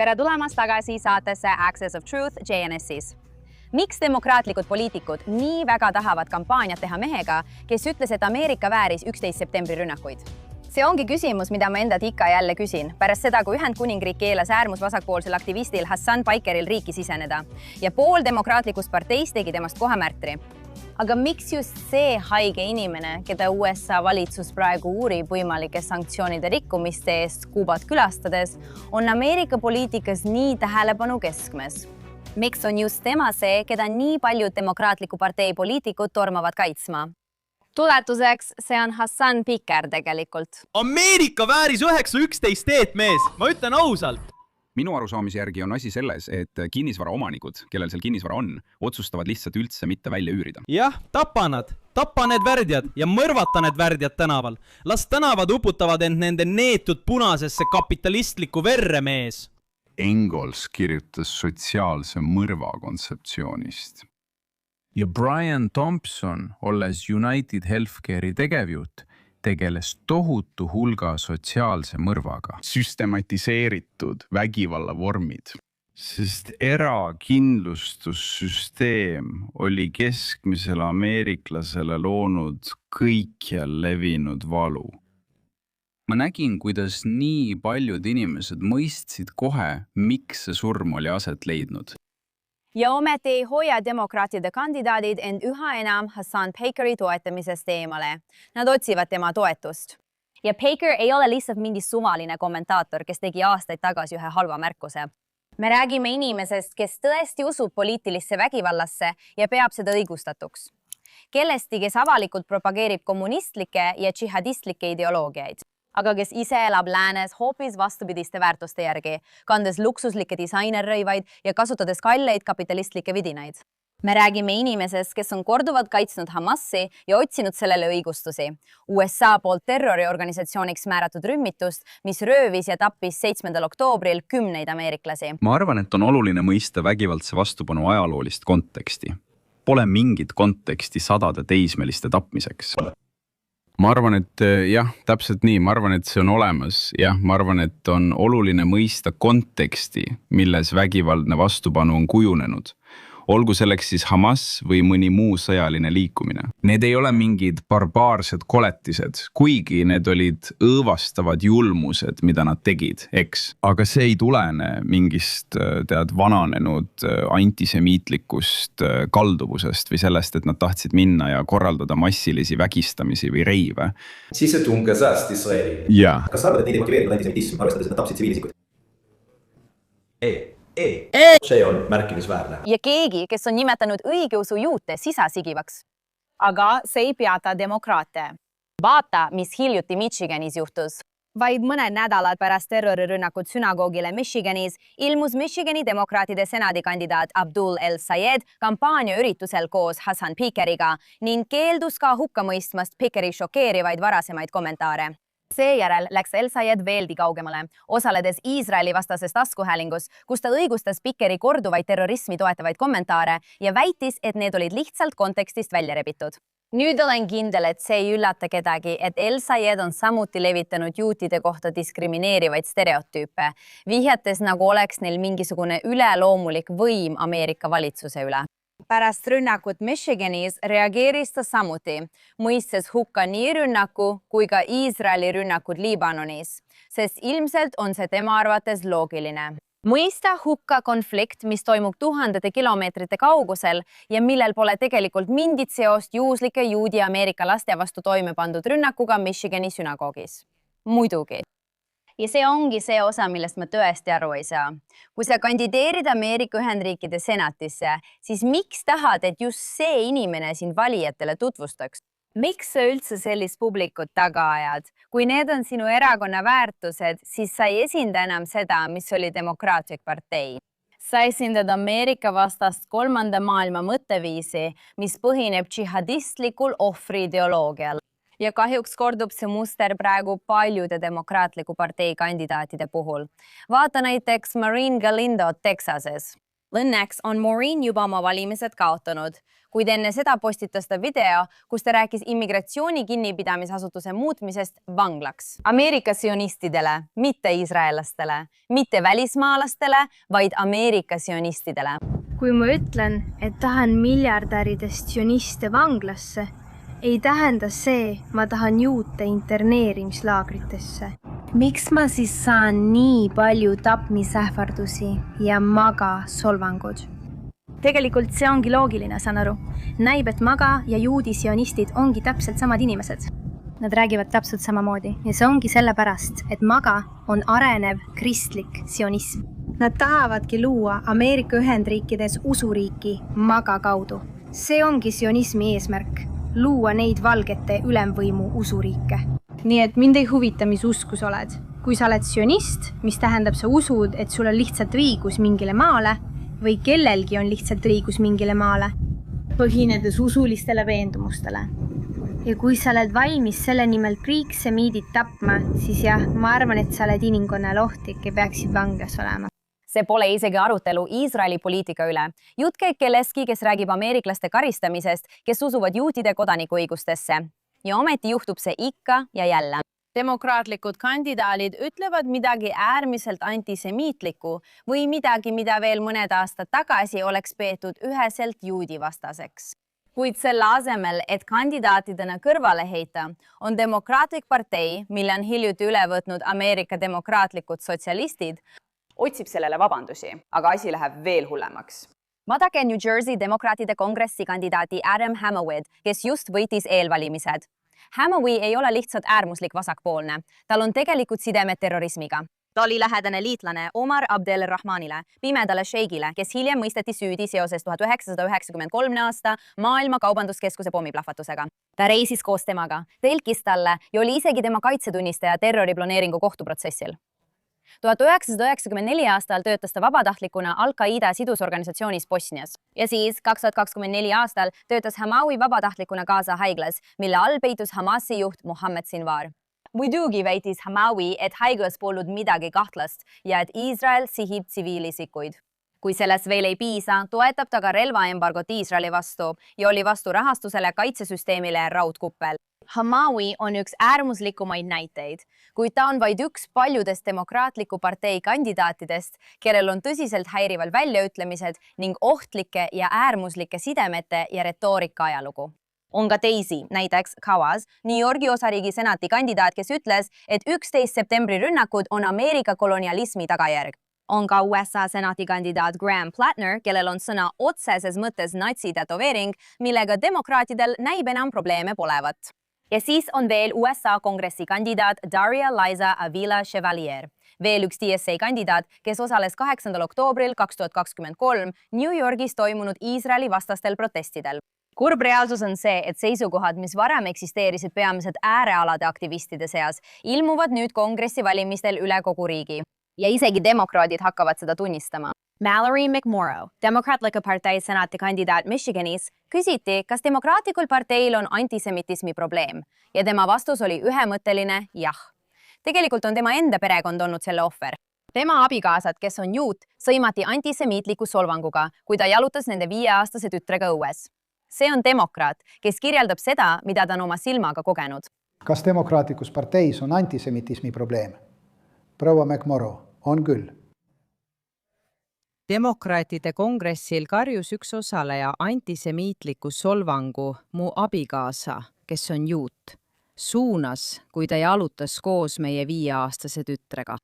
Tere tulemast tagasi saatesse Access of Truth JNS-is. Miks demokraatlikud poliitikud nii väga tahavad kampaaniat teha mehega, kes ütles, et Ameerika vääris 11. septembri rünnakuid? See ongi küsimus, mida ma endalt ikka jälle küsin, pärast seda, kui Ühendkuningriik keelas äärmusvasakpoolsel aktivistil Hassan Pikeril riiki siseneda ja pool demokraatlikust parteist tegi temast kohe märtri. Aga miks just see haige inimene, keda USA valitsus praegu uurib võimalike sanktsioonide rikkumiste eest Kuubat külastades, on Ameerika poliitikas nii tähelepanu keskmes? Miks on just tema see, keda nii paljud demokraatliku partei poliitikud tormavad kaitsma? Tuletuseks, see on Hassan Piker tegelikult. Ameerika vääris 9-11 teed, mees! Ma ütlen ausalt! Minu arusaamise järgi on asi selles, et kinnisvara omanikud, kellel seal kinnisvara on, otsustavad lihtsalt üldse mitte välja üürida. Jah, tappa need värdjad ja mõrvata need värdjad tänaval. Las tänavad uputavad end nende neetud punasesse kapitalistlikku verre, mees. Engels kirjutas sotsiaalse mõrva kontseptsioonist. Ja Brian Thompson, olles United Healthcare'i tegevjuht, tegeles tohutu hulga sotsiaalse mõrvaga. Süstematiseeritud vägivalla vormid. Sest erakindlustussüsteem oli keskmisele ameeriklasele loonud kõikjal levinud valu. Ma nägin, kuidas nii paljud inimesed mõistsid kohe, miks see surm oli aset leidnud. Ja ometi ei hoia demokraatide kandidaadid end üha enam Hassan Pikeri toetamisest eemale. Nad otsivad tema toetust. Ja Piker ei ole lihtsalt mingi suvaline kommentaator, kes tegi aastaid tagasi ühe halva märkuse. Me räägime inimesest, kes tõesti usub poliitilisse vägivallasse ja peab seda õigustatuks. Kellesti, kes avalikult propageerib kommunistlikke ja džihadistlikke ideoloogiaid. Aga kes ise elab läänes hoopis vastupidiste väärtuste järgi, kandes luksuslikke disainerrõivaid ja kasutades kalleid kapitalistlikke vidinaid. Me räägime inimesest, kes on korduvalt kaitsnud Hamassi ja otsinud sellele õigustusi. USA poolt terroriorganisatsiooniks määratud rümmitust, mis röövis ja tappis 7. oktoobril 10 ameeriklasi. Ma arvan, et on oluline mõista vägivaldse vastupanu ajaloolist konteksti. Pole mingit konteksti sadade teismeliste tapmiseks. Ma arvan, et jah, täpselt nii. Ma arvan, et see on olemas. Jah, ma arvan, et on oluline mõista konteksti, milles vägivaldne vastupanu on kujunenud. Olgu selleks siis Hamas või mõni muu sõjaline liikumine. Need ei ole mingid barbaarsed koletised, kuigi need olid õõvastavad julmused, mida nad tegid, eks. Aga see ei tulene mingist vananenud antisemiitlikust kalduvusest või sellest, et nad tahtsid minna ja korraldada massilisi vägistamisi või reive. Sisetunge sääst Israeli. Ja. Kas sa arvad, et neid ei motiveerinud antisemitism, arvestades, et nad tapsid tsiviilisikud? See on märkimisväärne. Ja keegi, kes on nimetanud õigeusu juute sisasigivaks. Aga see ei peata demokraate. Vaata, mis hiljuti Michiganis juhtus. Vaid mõned nädalad pärast terrorirünnakut sünagoogile Michiganis ilmus Michigani demokraatide senadikandidaat Abdul El-Sayed kampaaniaüritusel koos Hassan Pikeriga ning keeldus ka hukka mõistmast Pikeri šokeerivaid varasemaid kommentaare. Seejärel läks El-Sayed veeldi kaugemale, osaledes Iisraeli vastases taskuhäälingus, kus ta õigustas Pikeri korduvaid terrorismi toetavaid kommentaare ja väitis, et need olid lihtsalt kontekstist välja rebitud. Nüüd olen kindel, et see ei üllata kedagi, et El-Sayed on samuti levitanud juutide kohta diskrimineerivaid stereotüüpe, vihjates nagu oleks neil mingisugune üleloomulik võim Ameerika valitsuse üle. Pärast rünnakut Michiganis reageeris ta samuti, mõistes hukka nii rünnaku kui ka Iisraeli rünnakud Liibanonis, sest ilmselt on see tema arvates loogiline. Mõista hukka konflikt, mis toimub tuhandete kilomeetrite kaugusel ja millel pole tegelikult mingit seost juuslike juudi Ameerika laste vastu toime pandud rünnakuga Michigani sünagoogis. Muidugi. Ja see ongi see osa, millest ma tõesti aru ei saa. Kui sa kandideerid Ameerika Ühendriikide senatisse, siis miks tahad, et just see inimene siin valijatele tutvustaks? Miks sa üldse sellist publikut taga ajad? Kui need on sinu erakonna väärtused, siis sa ei esinda enam seda, mis oli demokraatlik partei. Sa esindad Ameerika vastast 3. maailma mõtteviisi, mis põhineb džihadistlikul ohvri ideoloogial. Ja kahjuks kordub see muster praegu paljude demokraatliku partei kandidaatide puhul. Vaata näiteks Maureen Galindo Texases. Õnneks on Maureen juba oma valimised kaotanud, kuid enne seda postitas ta video, kus ta rääkis immigratsiooni kinnipidamisasutuse muutmisest vanglaks. Ameerika sionistidele, mitte iisraellastele, mitte välismaalastele, vaid Ameerika sionistidele. Kui ma ütlen, et tahan miljardäridest sioniste vanglasse, ei tähenda see, ma tahan juute interneerimislaagritesse. Miks ma siis saan nii palju tapmisähvardusi ja maga solvangud? Tegelikult see ongi loogiline, saan aru. Näib, et maga ja juudi sionistid ongi täpselt samad inimesed. Nad räägivad täpselt samamoodi ja see ongi sellepärast, et maga on arenev kristlik sionism. Nad tahavadki luua Ameerika Ühendriikides usuriiki maga kaudu. See ongi sionismi eesmärk, luua neid valgete ülemvõimu usuriike. Nii et mind ei huvita, mis uskus oled. Kui sa oled sionist, mis tähendab sa usud, et sul on lihtsalt õigus mingile maale või kellelgi on lihtsalt õigus mingile maale, põhinedes usulistele veendumustele. Ja kui sa oled valmis selle nimel kriiksemiidid tapma, siis jah, ma arvan, et sa oled inimkonnale ohtlik ja peaksid vanglas olema. See pole isegi arutelu Iisraeli poliitika üle. Jutt käib kellestki, kes räägib ameeriklaste karistamisest, kes usuvad juutide kodanikuõigustesse. Ja ometi juhtub see ikka ja jälle. Demokraatlikud kandidaadid ütlevad midagi äärmiselt antisemiitlikku või midagi, mida veel mõned aastad tagasi oleks peetud üheselt juudivastaseks. Kuid selle asemel, et kandidaatidena kõrvale heita, on demokraatlik partei, mille on hiljuti üle võtnud Ameerika demokraatlikud sotsialistid, otsib sellele vabandusi, aga asi läheb veel hullemaks. Vaadake New Jersey demokraatide kongressi kandidaati Adam Hamawid, kes just võitis eelvalimised. Hamawi ei ole lihtsalt äärmuslik vasakpoolne, tal on tegelikult sidemed terrorismiga. Ta oli lähedane liitlane Omar Abdel-Rahmanile, pimedale šeigile, kes hiljem mõisteti süüdi seoses 1993. aasta Maailma Kaubanduskeskuse pommiplahvatusega. Ta reisis koos temaga, telkis talle ja oli isegi tema kaitsetunnistaja terroriplaneeringu kohtuprotsessil. 1994 aastal töötas ta vabatahtlikuna Al-Qaida sidusorganisatsioonis Bosnias ja siis 2024 aastal töötas Hamawi vabatahtlikuna Gaza haiglas, mille all peitus Hamasi juht Mohammed Sinwar. Muidugi väitis Hamawi, et haiglas polnud midagi kahtlast ja et Iisrael sihib tsiviilisikuid. Kui sellest veel ei piisa, toetab ta ka relvaembargot Iisraeli vastu ja oli vastu rahastusele kaitsesüsteemile raudkuppel. Hamawi on üks äärmuslikumaid näiteid, kuid ta on vaid üks paljudest demokraatliku partei kandidaatidest, kellel on tõsiselt häirival väljaütlemised ning ohtlike ja äärmuslike sidemete ja retoorika ajalugu. On ka teisi, näiteks Kawaz, New Yorgi osariigi senati kandidaat, kes ütles, et 11. septembri rünnakud on Ameerika kolonialismi tagajärg. On ka USA senati kandidaat Graham Plattner, kellel on sõna otseses mõttes natsi tätoveering, millega demokraatidel näib enam probleeme polevat. Ja siis on veel USA kongressi kandidaat Daria Liza Avila Chevalier, veel üks DSA kandidaat, kes osales 8. oktoobril 2023 New Yorgis toimunud Iisraeli vastastel protestidel. Kurb reaalsus on see, et seisukohad, mis varem eksisteerisid peamiselt äärealade aktivistide seas, ilmuvad nüüd kongressi valimistel üle kogu riigi. Ja isegi demokraadid hakkavad seda tunnistama. Mallory McMorrow, demokraatliku partei senati kandidaat Michiganis, küsiti, kas demokraatlikul parteil on antisemitismi probleem ja tema vastus oli ühemõtteline jah. Tegelikult on tema enda perekond olnud selle ohver. Tema abikaasad, kes on juut, sõimati antisemiitliku solvanguga, kui ta jalutas nende 5-aastase tütrega õues. See on demokraat, kes kirjeldab seda, mida ta on oma silmaga kogenud. Kas demokraatlikus parteis on antisemitismi probleem? Proua McMorrow, on küll. Demokraatide kongressil karjus üks osaleja antisemiitliku solvangu mu abikaasa, kes on juut, suunas, kui ta jalutas koos meie 5-aastase tütrega.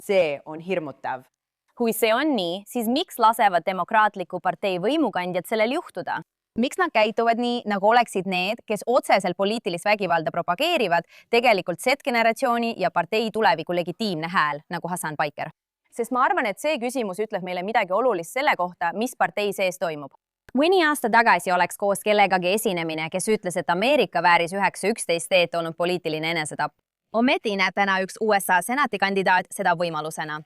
See on hirmutav. Kui see on nii, siis miks lasevad demokraatliku partei võimukandjad sellel juhtuda? Miks nad käituvad nii, nagu oleksid need, kes otseselt poliitilist vägivalda propageerivad, tegelikult Z-generatsiooni ja partei tuleviku legitiimne hääl, nagu Hassan Baiker? Sest ma arvan, et see küsimus ütleb meile midagi olulist selle kohta, mis partei sees toimub. Mõni aasta tagasi oleks koos kellegagi esinemine, kes ütles, et Ameerika vääris 9-11 teed olnud poliitiline enesetapp. Ometi näeb täna üks USA senati kandidaat seda võimalusena.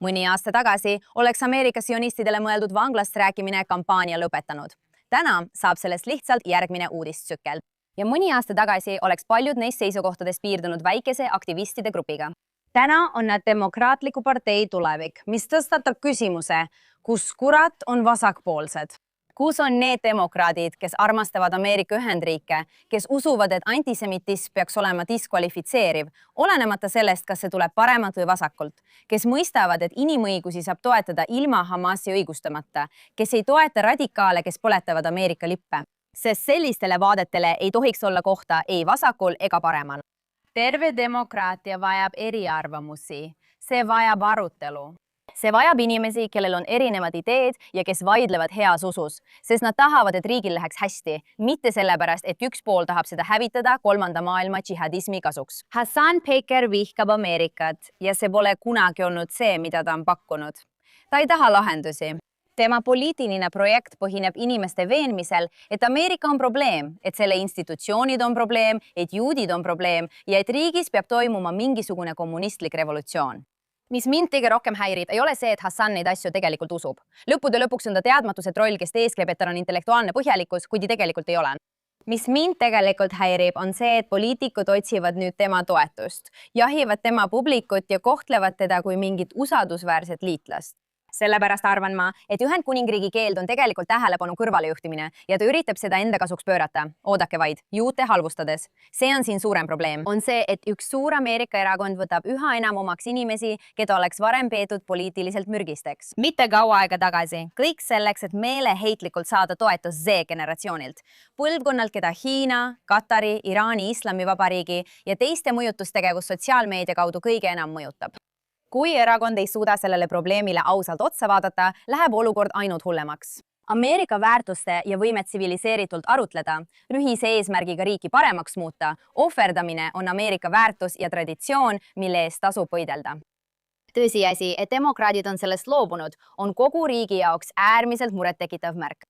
Mõni aasta tagasi oleks Ameerika sionistidele mõeldud vanglast rääkimine kampaania lõpetanud. Täna saab sellest lihtsalt järgmine uudistsükkel. Ja mõni aasta tagasi oleks paljud neist seisukohtadest piirdunud väikese aktivistide grupiga. Täna on nad demokraatliku partei tulevik, mis tõstatab küsimuse, kus kurat on vasakpoolsed. Kus on need demokraadid, kes armastavad Ameerika Ühendriike, kes usuvad, et antisemitism peaks olema diskvalifitseeriv, olenemata sellest, kas see tuleb paremalt või vasakult, kes mõistavad, et inimõigusi saab toetada ilma Hamasi õigustamata, kes ei toeta radikaale, kes põletavad Ameerika lippe, sest sellistele vaadetele ei tohiks olla kohta ei vasakul ega paremal. Terve demokraatia vajab eriarvamusi, see vajab arutelu. See vajab inimesi, kellel on erinevad ideed ja kes vaidlevad heas usus, sest nad tahavad, et riigil läheks hästi, mitte sellepärast, et üks pool tahab seda hävitada kolmanda maailma džihadismi kasuks. Hassan Peker vihkab Ameerikat ja see pole kunagi olnud see, mida ta on pakkunud. Ta ei taha lahendusi. Tema poliitiline projekt põhineb inimeste veenmisel, et Ameerika on probleem, et selle institutsioonid on probleem, et juudid on probleem ja et riigis peab toimuma mingisugune kommunistlik revolutsioon. Mis mind kõige rohkem häirib, ei ole see, et Hassan neid asju tegelikult usub. Lõppude lõpuks on ta teadmatuse troll, kes teeskleb, et tal on intellektuaalne põhjalikkus, kuid tegelikult ei ole. Mis mind tegelikult häirib, on see, et poliitikud otsivad nüüd tema toetust, jahivad tema publikut ja kohtlevad teda kui mingit usaldusväärset liitlast. Sellepärast arvan ma, et Ühendkuningriigi keeld on tegelikult tähelepanu kõrvalejuhtimine ja ta üritab seda enda kasuks pöörata. Oodake vaid, juute halvustades. See on siin suurem probleem. On see, et üks suur Ameerika erakond võtab üha enam omaks inimesi, keda oleks varem peetud poliitiliselt mürgisteks. Mitte kaua aega tagasi. Kõik selleks, et meeleheitlikult saada toetus Z-generatsioonilt. Põlvkonnalt, keda Hiina, Katari, Iraani Islamivabariigi ja teiste mõjutustegevus sotsiaalmeedia kaudu kõige enam mõjutab. Kui erakond ei suuda sellele probleemile ausalt otsa vaadata, läheb olukord ainult hullemaks. Ameerika väärtuste ja võimet tsiviliseeritult arutleda, ühise eesmärgiga riiki paremaks muuta, ohverdamine on Ameerika väärtus ja traditsioon, mille eest tasub võidelda. Tõsiasi, et demokraadid on sellest loobunud, on kogu riigi jaoks äärmiselt murettekitav märk.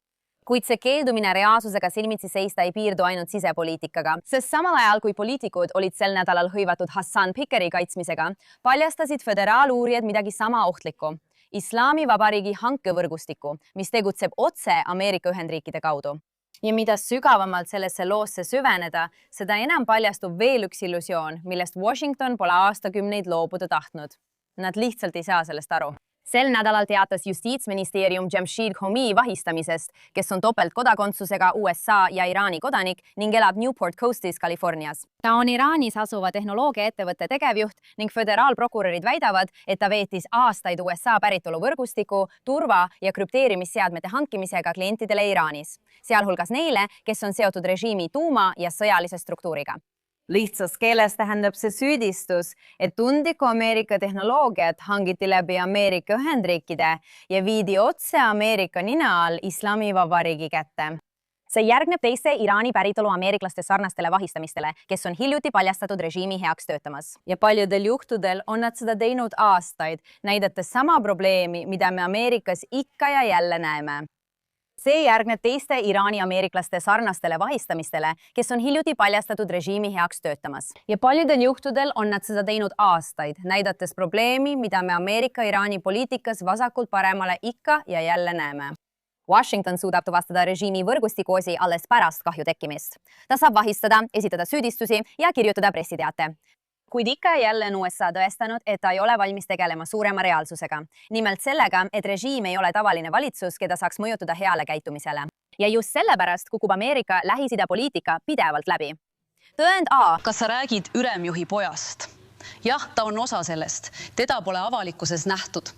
Kuid see keeldumine reaalsusega silmitsi seista ei piirdu ainult sisepoliitikaga, sest samal ajal kui poliitikud olid sel nädalal hõivatud Hassan Pikeri kaitsmisega, paljastasid föderaaluurijad midagi sama ohtlikku. Islamivabariigi hankevõrgustiku, mis tegutseb otse Ameerika Ühendriikide kaudu. Ja mida sügavamalt sellesse loosse süveneda, seda enam paljastub veel üks illusioon, millest Washington pole aastakümneid loobuda tahtnud. Nad lihtsalt ei saa sellest aru. Sel nädalal teatas Justiitsministeerium Jamshid Homi vahistamisest, kes on topeltkodakondsusega USA ja Iraani kodanik ning elab Newport Coastis, Californias. Ta on Iraanis asuva tehnoloogiaettevõtte tegevjuht ning föderaalprokurörid väidavad, et ta veetis aastaid USA päritolu võrgustiku, turva- ja krüpteerimisseadmete hankimisega klientidele Iraanis, sealhulgas neile, kes on seotud režiimi tuuma- ja sõjalise struktuuriga. Lihtsas keeles tähendab see süüdistus, et tundlikku Ameerika tehnoloogiat hangiti läbi Ameerika Ühendriikide ja viidi otse Ameerika nina all Islamivabariigi kätte. See järgneb teiste Iraani päritolu ameeriklaste sarnastele vahistamistele, kes on hiljuti paljastatud režiimi heaks töötamas. Ja paljudel juhtudel on nad seda teinud aastaid, näidates sama probleemi, mida me Ameerikas ikka ja jälle näeme. See järgneb teiste Iraani ameeriklaste sarnastele vahistamistele, kes on hiljuti paljastatud režiimi heaks töötamas. Ja paljudel juhtudel on nad seda teinud aastaid, näidates probleemi, mida me Ameerika-Iraani poliitikas vasakult paremale ikka ja jälle näeme. Washington suudab tuvastada režiimi võrgustikuosi alles pärast kahju tekkimist. Ta saab vahistada, esitada süüdistusi ja kirjutada pressiteate. Kuid ikka ja jälle on USA tõestanud, et ta ei ole valmis tegelema suurema reaalsusega. Nimelt sellega, et režiim ei ole tavaline valitsus, keda saaks mõjutada heale käitumisele. Ja just sellepärast kukub Ameerika Lähis-Ida poliitika pidevalt läbi. Tõend A. Kas sa räägid üremjuhi pojast? Jah, ta on osa sellest. Teda pole avalikkuses nähtud.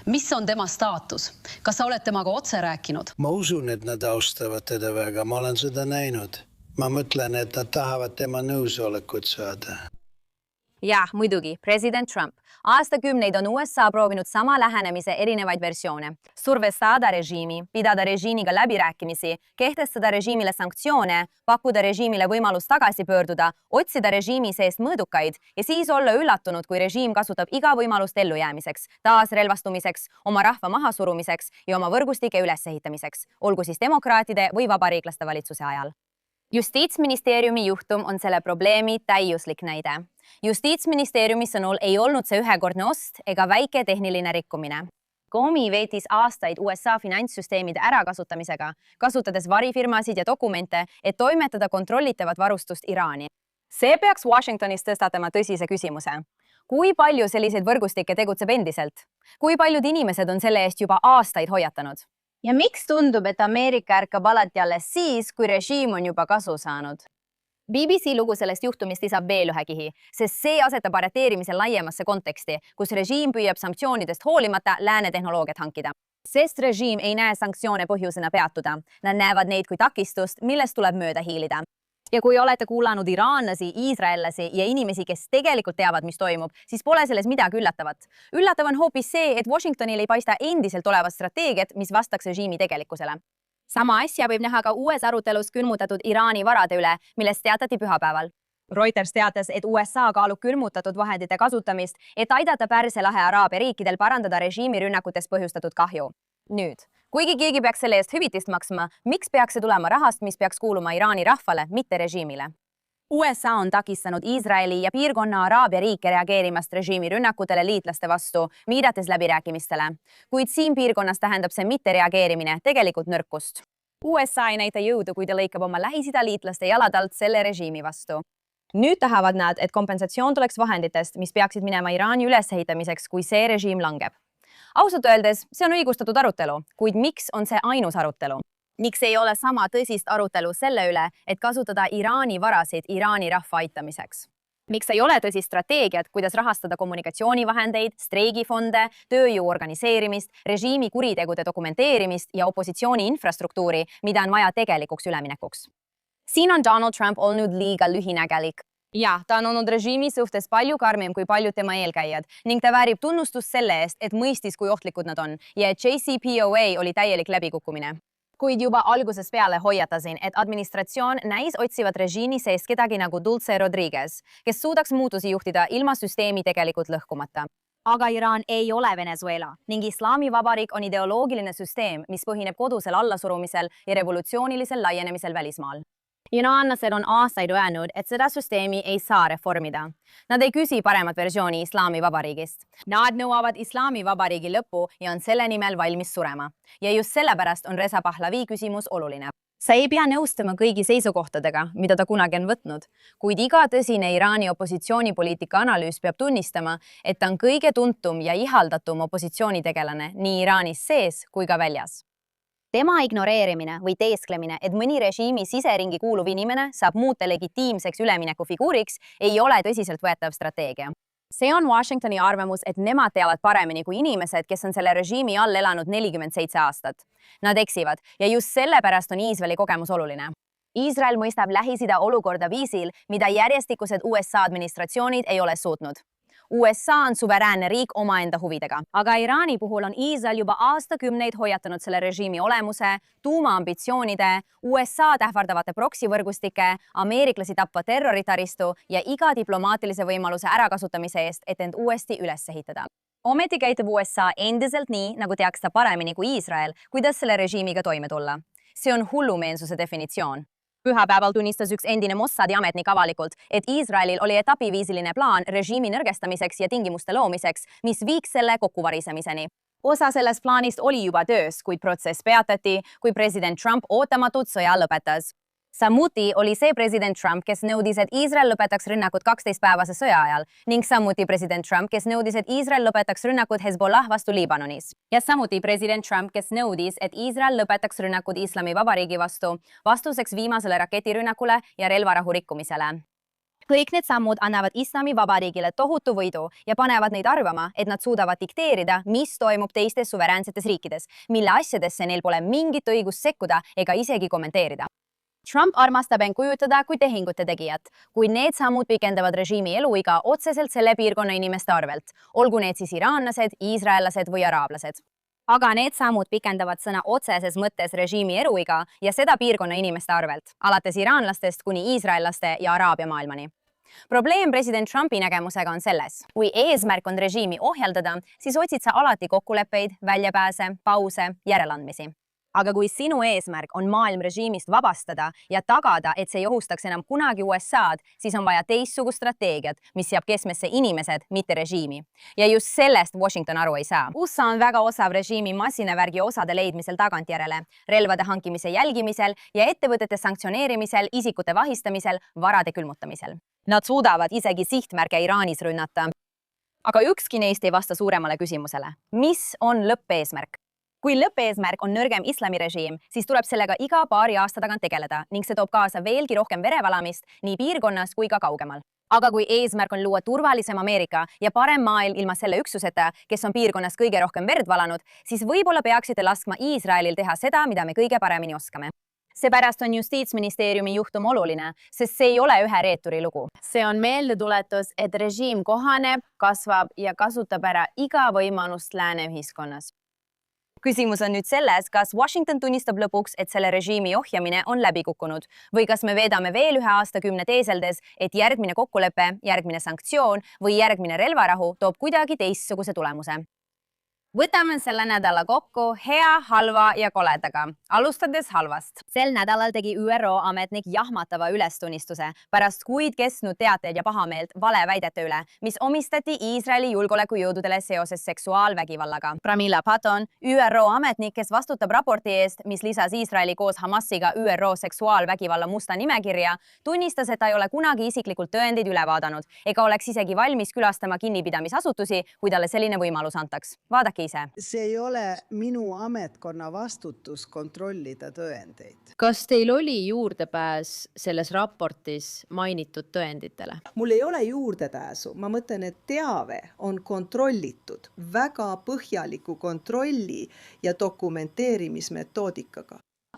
Mis on tema staatus? Kas sa oled temaga otse rääkinud? Ma usun, et nad austavad teda väga. Ma olen seda näinud. Ma mõtlen, et nad tahavad tema nõusolekut saada. Jah, muidugi, president Trump. Aastakümneid on USA proovinud sama lähenemise erinevaid versioone. Survestada režiimi, pidada režiimiga läbirääkimisi, kehtestada režiimile sanktsioone, pakkuda režiimile võimalus tagasi pöörduda, otsida režiimi seest mõõdukaid ja siis olla üllatunud, kui režiim kasutab iga võimalust ellujäämiseks, taasrelvastumiseks, oma rahva mahasurumiseks ja oma võrgustike ülesehitamiseks, olgu siis demokraatide või vabariiklaste valitsuse ajal. Justiitsministeeriumi juhtum on selle probleemi täiuslik näide. Justiitsministeeriumi sõnul ei olnud see ühekordne ost ega väike tehniline rikkumine. Comey veetis aastaid USA finantssüsteemide ärakasutamisega, kasutades varifirmasid ja dokumente, et toimetada kontrollitavat varustust Iraani. See peaks Washingtonis tõstatama tõsise küsimuse. Kui palju selliseid võrgustikke tegutseb endiselt? Kui paljud inimesed on selle eest juba aastaid hoiatanud? Ja miks tundub, et Ameerika ärkab alati alles siis, kui režiim on juba kasu saanud? BBC lugu sellest juhtumist lisab veel ühe kihi, sest see asetab arreteerimise laiemasse konteksti, kus režiim püüab sanktsioonidest hoolimata lääne tehnoloogiat hankida. Sest režiim ei näe sanktsioone põhjusena peatuda. Nad näevad neid kui takistust, millest tuleb mööda hiilida. Ja kui olete kuulanud iraanlasi, iisraellasi ja inimesi, kes tegelikult teavad, mis toimub, siis pole selles midagi üllatavat. Üllatav on hoopis see, et Washingtonil ei paista endiselt olevat strateegiat, mis vastaks režiimi tegelikkusele. Sama asja võib näha ka uues arutelus külmutatud Iraani varade üle, millest teatati pühapäeval. Reuters teatas, et USA kaalub külmutatud vahendite kasutamist, et aidata Pärsia lahe araabia riikidel parandada režiimi rünnakutest põhjustatud kahju. Nüüd, kuigi keegi peaks selle eest hüvitist maksma, miks peaks see tulema rahast, mis peaks kuuluma Iraani rahvale, mitte režiimile? USA on takistanud Iisraeli ja piirkonna araabia riike reageerimast režiimi rünnakutele liitlaste vastu, viidates läbirääkimistele. Kuid siin piirkonnas tähendab see mitte reageerimine tegelikult nõrkust. USA ei näita jõudu, kui ta lõikab oma Lähis-Ida liitlaste jalad alt selle režiimi vastu. Nüüd tahavad nad, et kompensatsioon tuleks vahenditest, mis peaksid minema Iraani ülesehitamiseks, kui see režiim langeb. Ausalt öeldes, see on õigustatud arutelu, kuid miks on see ainus arutelu? Miks ei ole sama tõsist arutelu selle üle, et kasutada Iraani varasid Iraani rahva aitamiseks? Miks ei ole tõsist strateegiat, kuidas rahastada kommunikatsioonivahendeid, streigifonde, tööjõu organiseerimist, režiimi kuritegude dokumenteerimist ja opositsiooni infrastruktuuri, mida on vaja tegelikuks üleminekuks? Siin on Donald Trump olnud liiga lühinägelik. Ja, ta on olnud režiimi suhtes palju karmim kui paljud tema eelkäijad ning ta väärib tunnustust selle eest, et mõistis, kui ohtlikud nad on ja et JCPOA oli täielik läbikukkumine. Kuid juba algusest peale hoiatasin, et administratsioon näis otsivat režiimi sees kedagi nagu Dulce Rodriguez, kes suudaks muutusi juhtida ilma süsteemi tegelikult lõhkumata. Aga Iraan ei ole Venezuela ning Islamivabariik on ideoloogiline süsteem, mis põhineb kodusel allasurumisel ja revolutsioonilisel laienemisel välismaal. Iraanlased on aastaid öelnud, et seda süsteemi ei saa reformida. Nad ei küsi paremat versiooni Islamivabariigist. Nad nõuavad Islamivabariigi lõppu ja on selle nimel valmis surema. Ja just sellepärast on Reza Pahlavi küsimus oluline. Sa ei pea nõustama kõigi seisukohtadega, mida ta kunagi on võtnud, kuid iga tõsine Iraani opositsioonipoliitika analüüs peab tunnistama, et ta on kõige tuntum ja ihaldatum opositsioonitegelane nii Iraanis sees kui ka väljas. Tema ignoreerimine või teesklemine, et mõni režiimi siseringi kuuluv inimene saab muuta legitiimseks üleminekufiguuriks, ei ole tõsiselt võetav strateegia. See on Washingtoni arvamus, et nemad teavad paremini kui inimesed, kes on selle režiimi all elanud 47 aastat. Nad eksivad ja just sellepärast on Iisraeli kogemus oluline. Iisrael mõistab Lähis-Ida olukorda viisil, mida järjestikused USA administratsioonid ei ole suutnud. USA on suveräänne riik omaenda huvidega, aga Iraani puhul on Iisrael juba aastakümneid hoiatanud selle režiimi olemuse, tuumaambitsioonide, USA ähvardavate proksivõrgustike, ameeriklasi tapva terroritaristu ja iga diplomaatilise võimaluse ärakasutamise eest, et end uuesti üles ehitada. Ometi käitub USA endiselt nii, nagu teaks ta paremini kui Iisrael, kuidas selle režiimiga toime tulla. See on hullumeelsuse definitsioon. Pühapäeval tunnistas üks endine Mossadi ametnik avalikult, et Iisraelil oli etapiviisiline plaan režiimi nõrgestamiseks ja tingimuste loomiseks, mis viiks selle kokkuvarisemiseni. Osa sellest plaanist oli juba töös, kuid protsess peatati, kui president Trump ootamatult sõja lõpetas. Samuti oli see president Trump, kes nõudis, et Iisrael lõpetaks rünnakud 12-päevase sõja ajal ning samuti president Trump, kes nõudis, et Iisrael lõpetaks rünnakud Hezbollah vastu Liibanonis. Ja samuti president Trump, kes nõudis, et Iisrael lõpetaks rünnakud Islamivabariigi vastu vastuseks viimasele raketirünnakule ja relvarahu rikkumisele. Kõik need sammud annavad Islamivabariigile tohutu võidu ja panevad neid arvama, et nad suudavad dikteerida, mis toimub teistes suveräänsetes riikides, mille asjadesse neil pole mingit õigust sekkuda ega isegi kommenteerida. Trump armastab end kujutada kui tehingute tegijat, kuid need sammud pikendavad režiimi eluiga otseselt selle piirkonna inimeste arvelt, olgu need siis iraanlased, iisraellased või araablased. Aga need sammud pikendavad sõna otseses mõttes režiimi eluiga ja seda piirkonna inimeste arvelt, alates iraanlastest kuni iisraellaste ja araabia maailmani. Probleem president Trumpi nägemusega on selles. Kui eesmärk on režiimi ohjeldada, siis otsid sa alati kokkuleppeid, väljapääse, pause, järeleandmisi. Aga kui sinu eesmärk on maailm režiimist vabastada ja tagada, et see ei ohustaks enam kunagi USA'd, siis on vaja teistsugust strateegiat, mis seab keskmesse inimesed, mitte režiimi. Ja just sellest Washington aru ei saa. USA on väga osav režiimi masinavärgi osade leidmisel tagantjärele, relvade hankimise jälgimisel ja ettevõtete sanktsioneerimisel, isikute vahistamisel, varade külmutamisel. Nad suudavad isegi sihtmärke Iraanis rünnata. Aga ükski neist ei vasta suuremale küsimusele. Mis on lõppeesmärk? Kui lõppeesmärk on nõrgem islamirežiim, siis tuleb sellega iga paari aasta tagant tegeleda ning see toob kaasa veelgi rohkem verevalamist nii piirkonnas kui ka kaugemal. Aga kui eesmärk on luua turvalisem Ameerika ja parem maailm ilma selle üksuseta, kes on piirkonnas kõige rohkem verd valanud, siis võib-olla peaksite laskma Iisraelil teha seda, mida me kõige paremini oskame. Seepärast on Justiitsministeeriumi juhtum oluline, sest see ei ole ühe reeturi lugu. See on meeldetuletus, et režiim kohaneb, kasvab ja kasutab ära iga võimalust lääne ühiskonnas. Küsimus on nüüd selles, kas Washington tunnistab lõpuks, et selle režiimi ohjamine on läbi kukkunud või kas me veedame veel ühe aastakümne teeseldes, et järgmine kokkulepe, järgmine sanktsioon või järgmine relvarahu toob kuidagi teistsuguse tulemuse. Võtame selle nädala kokku hea, halva ja koledaga. Alustades halvast. Sel nädalal tegi ÜRO ametnik jahmatava ülestunnistuse pärast kuid kestnud teateid ja pahameelt valeväidete üle, mis omistati Iisraeli julgeolekujõududele seoses seksuaalvägivallaga. Pramila Paton, ÜRO ametnik, kes vastutab raporti eest, mis lisas Iisraeli koos Hamasiga ÜRO seksuaalvägivalla musta nimekirja, tunnistas, et ta ei ole kunagi isiklikult tõendeid üle vaadanud ega oleks isegi valmis külastama kinnipidamisasutusi, kui talle selline võimalus antaks. Vaadake ise. See ei ole minu ametkonna vastutus kontrollida tõendeid. Kas teil oli juurdepääs selles raportis mainitud tõenditele? Mul ei ole juurdepääsu. Ma mõtlen, et teave on kontrollitud väga põhjaliku kontrolli ja dokumenteerimismetoodikaga.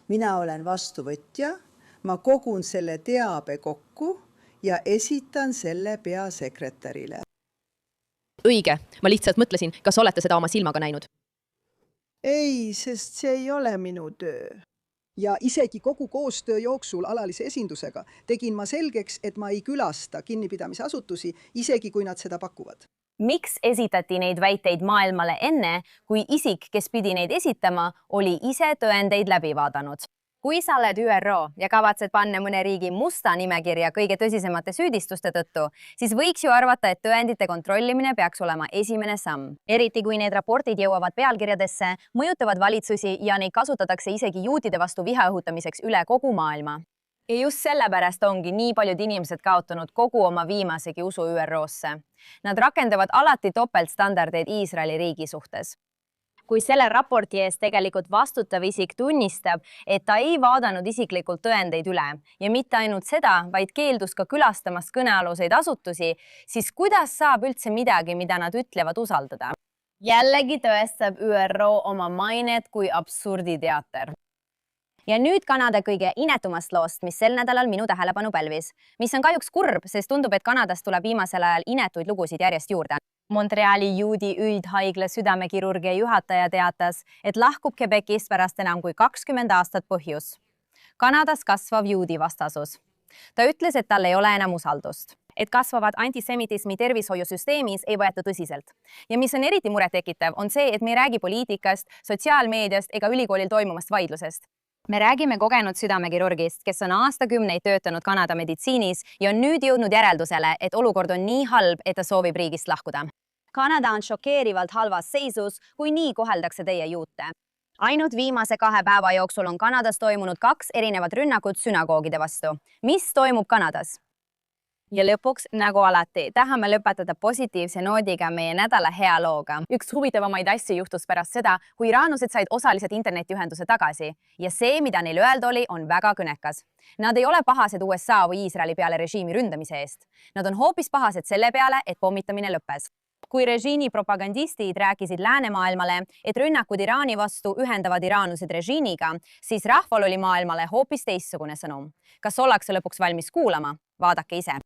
Mina olen vastuvõtja, ma kogun selle teabe kokku ja esitan selle peasekretärile. Õige, ma lihtsalt mõtlesin, kas olete seda oma silmaga näinud? Ei, sest see ei ole minu töö. Ja isegi kogu koostöö jooksul alalise esindusega tegin ma selgeks, et ma ei külasta kinnipidamisasutusi, isegi kui nad seda pakuvad. Miks esitati neid väiteid maailmale enne, kui isik, kes pidi neid esitama, oli ise tõendeid läbi vaadanud? Kui sa oled ÜRO ja kavatsed panna mõne riigi musta nimekirja kõige tõsisemate süüdistuste tõttu, siis võiks ju arvata, et tõendite kontrollimine peaks olema esimene samm. Eriti kui need raportid jõuavad pealkirjadesse, mõjutavad valitsusi ja neid kasutatakse isegi juutide vastu viha õhutamiseks üle kogu maailma. Ja just sellepärast ongi nii paljud inimesed kaotanud kogu oma viimasegi usu ÜRO-sse. Nad rakendavad alati topeltstandardeid Iisraeli riigi suhtes. Kui selle raporti eest tegelikult vastutav isik tunnistab, et ta ei vaadanud isiklikult tõendeid üle ja mitte ainult seda, vaid keeldus ka külastamast kõnealuseid asutusi, siis kuidas saab üldse midagi, mida nad ütlevad usaldada? Jällegi tõestab ÜRO oma mainet kui absurditeater. Ja nüüd Kanada kõige inetumast loost, mis sel nädalal minu tähelepanu pälvis, mis on kahjuks kurb, sest tundub, et Kanadast tuleb viimasel ajal inetuid lugusid järjest juurde. Montreali juudi üldhaigla südamekirurgia juhataja teatas, et lahkub Quebecist pärast enam kui 20 aastat põhjus. Kanadas kasvav juudi vastasus. Ta ütles, et tal ei ole enam usaldust, et kasvavad antisemitismi tervishoiusüsteemis ei võeta tõsiselt. Ja mis on eriti murettekitav, on see, et me ei räägi poliitikast, sotsiaalmeediast ega ülikoolil toimumast vaidlusest. Me räägime kogenud südamekirurgist, kes on aastakümneid töötanud Kanada meditsiinis ja on nüüd jõudnud järeldusele, et olukord on nii halb, et ta soovib riigist lahkuda. Kanada on šokeerivalt halvas seisus, kui nii koheldakse teie juute. Ainult viimase 2 päeva jooksul on Kanadas toimunud 2 erinevat rünnakut sünagoogide vastu. Mis toimub Kanadas? Ja lõpuks, nagu alati, tahame lõpetada positiivse noodiga meie nädala hea looga. Üks huvitavamaid asju juhtus pärast seda, kui iraanlased said osaliselt internetiühenduse tagasi. Ja see, mida neil öelda oli, on väga kõnekas. Nad ei ole pahased USA või Iisraeli peale režiimi ründamise eest. Nad on hoopis pahased selle peale, et pommitamine lõppes. Kui režiimi propagandistid rääkisid läänemaailmale, et rünnakud Iraani vastu ühendavad iraanlased režiimiga, siis rahval oli maailmale hoopis teistsugune sõnum. Kas ollakse lõpuks valmis kuulama? Vaadake ise.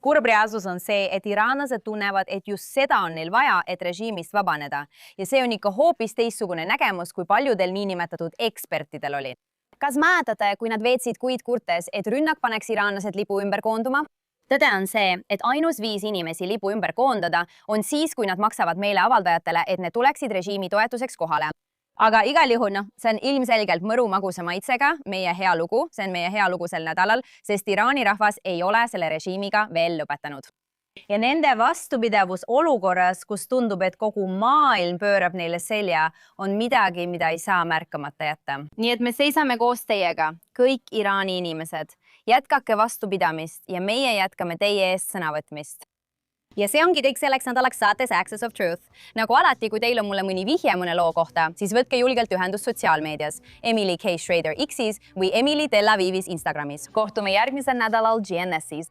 Kurb reaalsus on see, et iraanlased tunnevad, et just seda on neil vaja, et režiimist vabaneda. Ja see on ikka hoopis teistsugune nägemus, kui paljudel niinimetatud ekspertidel oli. Kas mäletate, kui nad veetsid kuid kurtes, et rünnak paneks iraanlased lipu ümber koonduma? Tõde on see, et ainus viis inimesi lipu ümber koondada on siis, kui nad maksavad meile avaldajatele, et need tuleksid režiimi toetuseks kohale. Aga igal juhul, see on ilmselgelt mõru magusa maitsega meie hea lugu, see on meie hea lugu sel nädalal, sest Iraani rahvas ei ole selle režiimiga veel lõpetanud. Ja nende vastupidavus olukorras, kus tundub, et kogu maailm pöörab neile selja, on midagi, mida ei saa märkamata jätta. Nii et me seisame koos teiega, kõik Iraani inimesed. Jätkake vastupidamist ja meie jätkame teie eest sõnavõtmist. Ja see ongi kõik selleks nädalaks saates Access of Truth. Nagu alati, kui teil on mulle mõni vihje mõne loo kohta, siis võtke julgelt ühendust sotsiaalmeedias Emily K. Schrader X-is või Emily Tel Avivis Instagramis. Kohtume järgmisel nädalal GNS-is.